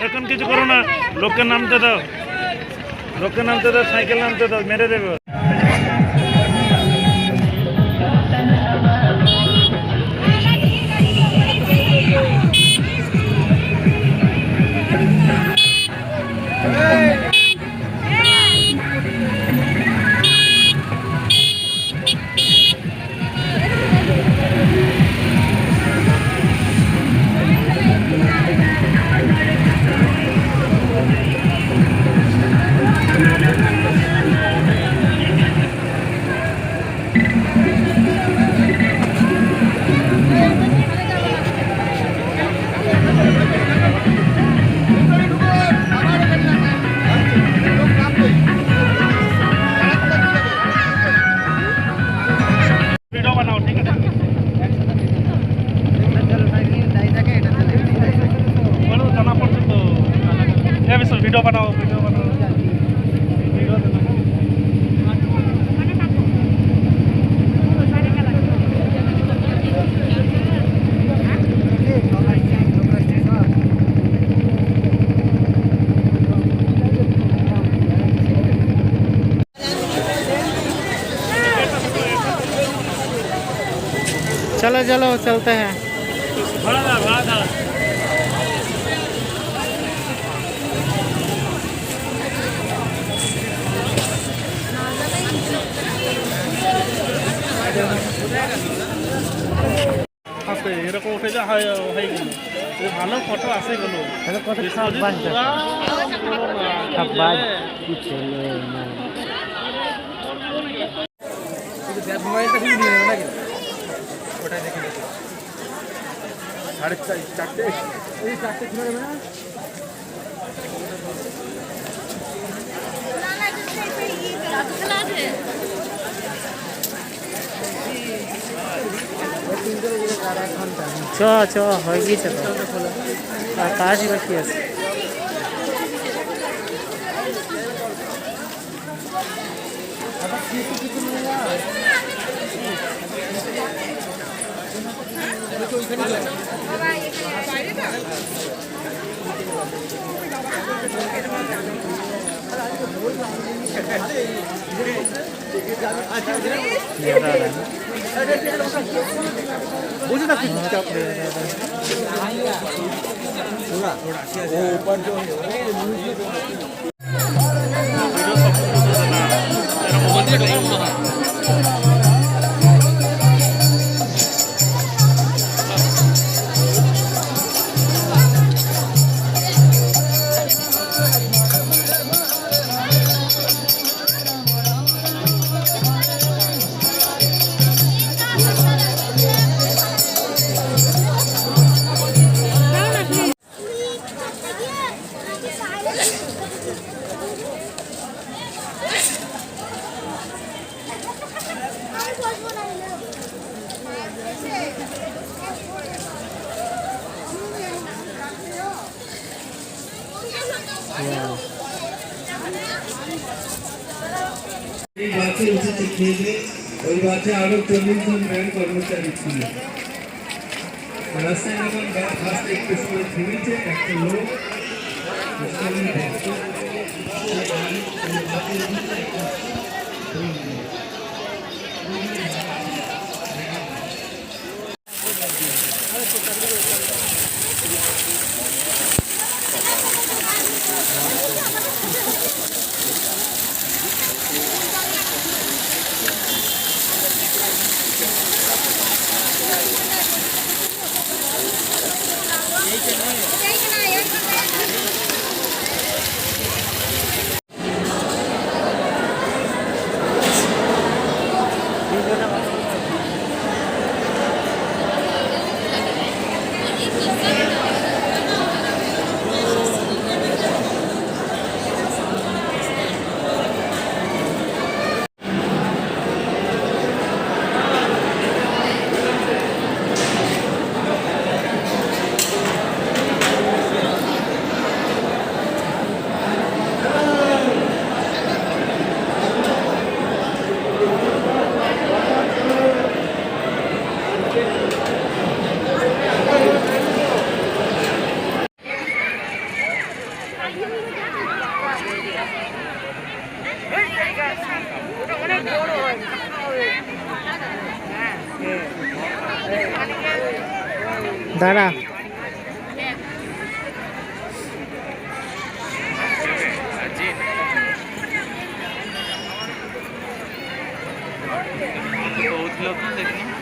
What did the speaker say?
এখন কিছু করো না, লোককে নামতে দাও, সাইকেল নামতে দাও, মেরে দেবে। वीडियो बनाओ चलो चलो चलते हैं। এরকম উঠে যা হয়ে গেল, ভালো ফটো আছে গেল, চ হয়ে গিয়েছে তো, কাজই বাকি আছে। বুঝে থাকি চুপচাপ বাসে উঠেছে খেয়ে, ওই বাসে আরো 40 জন ব্যাংক কর্মচারী ছিল। রাস্তায় যখন ফার্স্ট একটু সময় থেমেছে, একটা লোক দাঁড়া କହୁଥିଲ ତ ଦେଖିନ